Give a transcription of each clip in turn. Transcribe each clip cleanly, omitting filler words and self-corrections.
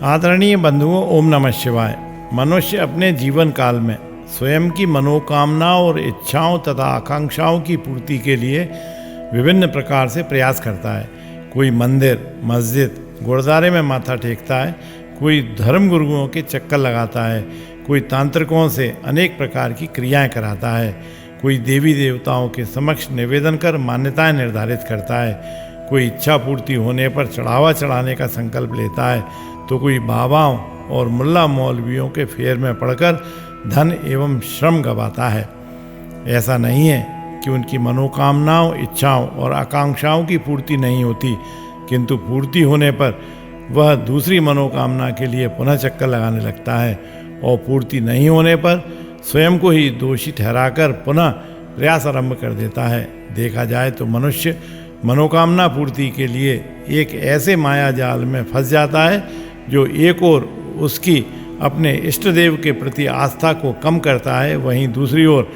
आदरणीय बंधुओं, ओम नमः शिवाय। मनुष्य अपने जीवन काल में स्वयं की मनोकामनाओं और इच्छाओं तथा आकांक्षाओं की पूर्ति के लिए विभिन्न प्रकार से प्रयास करता है। कोई मंदिर, मस्जिद, गुरुद्वारे में माथा टेकता है, कोई धर्म गुरुओं के चक्कर लगाता है, कोई तांत्रिकों से अनेक प्रकार की क्रियाएं कराता है, कोई देवी देवताओं के समक्ष निवेदन कर मान्यताएं निर्धारित करता है, कोई इच्छा पूर्ति होने पर चढ़ावा चढ़ाने का संकल्प लेता है, तो कोई बाबाओं और मुल्ला मौलवियों के फेर में पड़कर धन एवं श्रम गंवाता है। ऐसा नहीं है कि उनकी मनोकामनाओं, इच्छाओं और आकांक्षाओं की पूर्ति नहीं होती, किंतु पूर्ति होने पर वह दूसरी मनोकामना के लिए पुनः चक्कर लगाने लगता है और पूर्ति नहीं होने पर स्वयं को ही दोषी ठहराकर पुनः प्रयास आरंभ कर देता है। देखा जाए तो मनुष्य मनोकामना पूर्ति के लिए एक ऐसे माया जाल में फंस जाता है जो एक ओर उसकी अपने इष्ट देव के प्रति आस्था को कम करता है, वहीं दूसरी ओर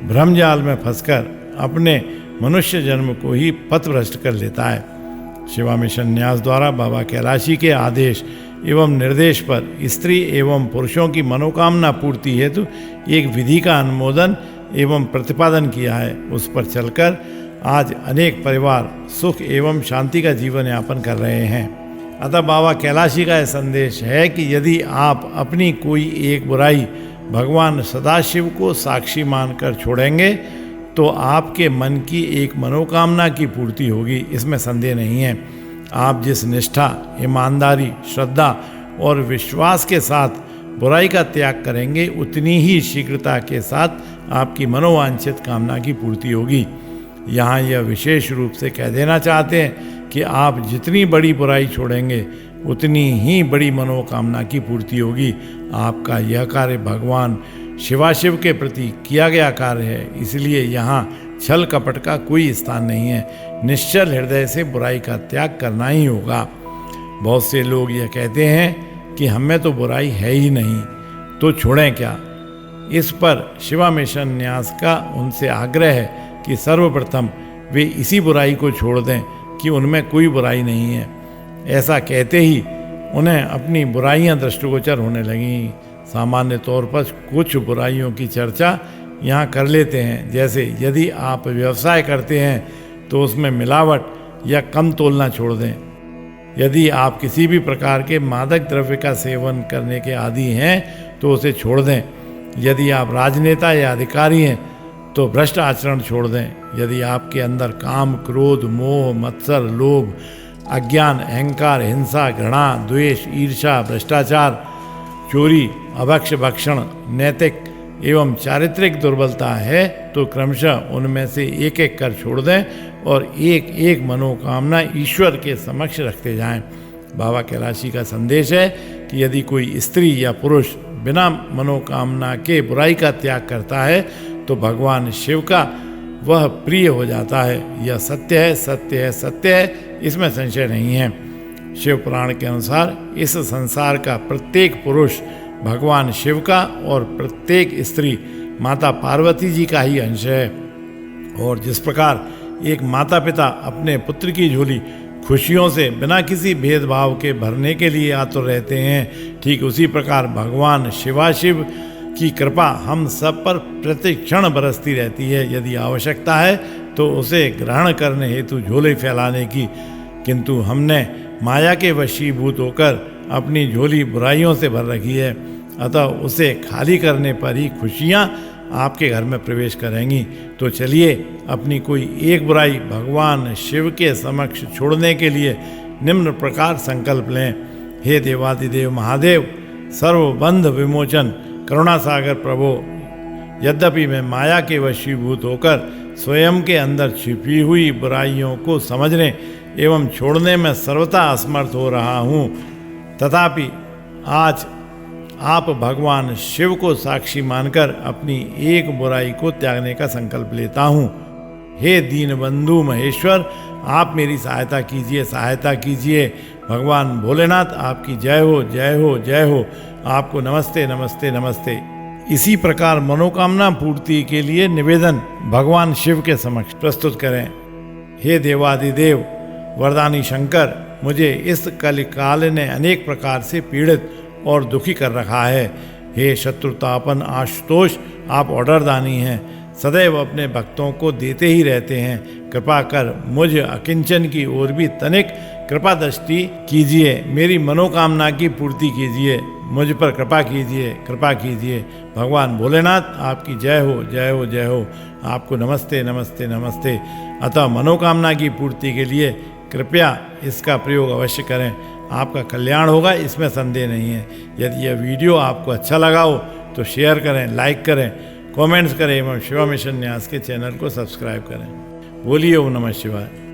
भ्रमजाल में फंसकर अपने मनुष्य जन्म को ही पथभ्रष्ट कर लेता है। शिवा मिशन न्यास द्वारा बाबा कैलाशी के आदेश एवं निर्देश पर स्त्री एवं पुरुषों की मनोकामना पूर्ति हेतु एक विधि का अनुमोदन एवं प्रतिपादन किया है। उस पर चलकर आज अनेक परिवार सुख एवं शांति का जीवन यापन कर रहे हैं। अतः बाबा कैलाशी का यह संदेश है कि यदि आप अपनी कोई एक बुराई भगवान सदाशिव को साक्षी मानकर छोड़ेंगे तो आपके मन की एक मनोकामना की पूर्ति होगी, इसमें संदेह नहीं है। आप जिस निष्ठा, ईमानदारी, श्रद्धा और विश्वास के साथ बुराई का त्याग करेंगे, उतनी ही शीघ्रता के साथ आपकी मनोवांछित कामना की पूर्ति होगी। यहाँ यह विशेष रूप से कह देना चाहते हैं कि आप जितनी बड़ी बुराई छोड़ेंगे उतनी ही बड़ी मनोकामना की पूर्ति होगी। आपका यह कार्य भगवान शिवाशिव के प्रति किया गया कार्य है, इसलिए यहाँ छल कपट का कोई स्थान नहीं है। निश्चल हृदय से बुराई का त्याग करना ही होगा। बहुत से लोग यह कहते हैं कि हमें तो बुराई है ही नहीं, तो छोड़ें क्या। इस पर शिवा मिशन न्यास का उनसे आग्रह है कि सर्वप्रथम वे इसी बुराई को छोड़ दें कि उनमें कोई बुराई नहीं है। ऐसा कहते ही उन्हें अपनी बुराइयां दृष्टिगोचर होने लगीं। सामान्य तौर पर कुछ बुराइयों की चर्चा यहाँ कर लेते हैं, जैसे यदि आप व्यवसाय करते हैं तो उसमें मिलावट या कम तोलना छोड़ दें। यदि आप किसी भी प्रकार के मादक द्रव्य का सेवन करने के आदी हैं तो उसे छोड़ दें। यदि आप राजनेता या अधिकारी हैं तो भ्रष्ट आचरण छोड़ दें। यदि आपके अंदर काम, क्रोध, मोह, मत्सर, लोभ, अज्ञान, अहंकार, हिंसा, घृणा, द्वेष, ईर्ष्या, भ्रष्टाचार, चोरी, अभक्ष भक्षण, नैतिक एवं चारित्रिक दुर्बलता है तो क्रमशः उनमें से एक एक कर छोड़ दें और एक एक मनोकामना ईश्वर के समक्ष रखते जाएं। बाबा कैलाशी का संदेश है कि यदि कोई स्त्री या पुरुष बिना मनोकामना के बुराई का त्याग करता है तो भगवान शिव का वह प्रिय हो जाता है। यह सत्य है, सत्य है, सत्य है, इसमें संशय नहीं है। शिव पुराण के अनुसार इस संसार का प्रत्येक पुरुष भगवान शिव का और प्रत्येक स्त्री माता पार्वती जी का ही अंश है। और जिस प्रकार एक माता पिता अपने पुत्र की झोली खुशियों से बिना किसी भेदभाव के भरने के लिए आतुर रहते हैं, ठीक उसी प्रकार भगवान शिवाशिव की कृपा हम सब पर प्रतिक्षण बरसती रहती है। यदि आवश्यकता है तो उसे ग्रहण करने हेतु झोली फैलाने की, किंतु हमने माया के वशीभूत होकर अपनी झोली बुराइयों से भर रखी है। अतः उसे खाली करने पर ही खुशियाँ आपके घर में प्रवेश करेंगी। तो चलिए अपनी कोई एक बुराई भगवान शिव के समक्ष छोड़ने के लिए निम्न प्रकार संकल्प लें। हे देवादिदेव महादेव, सर्वबंध विमोचन, करुणा सागर प्रभो, यद्यपि मैं माया के वशीभूत होकर स्वयं के अंदर छिपी हुई बुराइयों को समझने एवं छोड़ने में सर्वथा असमर्थ हो रहा हूँ, तथापि आज आप भगवान शिव को साक्षी मानकर अपनी एक बुराई को त्यागने का संकल्प लेता हूँ। हे दीनबंधु महेश्वर, आप मेरी सहायता कीजिए, सहायता कीजिए। भगवान भोलेनाथ आपकी जय हो, जय हो, जय हो। आपको नमस्ते, नमस्ते, नमस्ते। इसी प्रकार मनोकामना पूर्ति के लिए निवेदन भगवान शिव के समक्ष प्रस्तुत करें। हे देवादिदेव, वरदानी शंकर, मुझे इस कलिकाल ने अनेक प्रकार से पीड़ित और दुखी कर रखा है। हे शत्रुतापन आशुतोष, आप ऑर्डरदानी हैं, सदैव अपने भक्तों को देते ही रहते हैं। कृपा कर मुझ अकिंचन की ओर भी तनिक कृपा दृष्टि कीजिए, मेरी मनोकामना की पूर्ति कीजिए, मुझ पर कृपा कीजिए, कृपा कीजिए। भगवान भोलेनाथ आपकी जय हो, जय हो, जय हो। आपको नमस्ते, नमस्ते, नमस्ते। अतः मनोकामना की पूर्ति के लिए कृपया इसका प्रयोग अवश्य करें, आपका कल्याण होगा, इसमें संदेह नहीं है। यदि यह वीडियो आपको अच्छा लगा हो तो शेयर करें, लाइक करें, कमेंट्स करें एवं शिवा मिशन न्यास के चैनल को सब्सक्राइब करें। बोलिए ओम नमः शिवाय।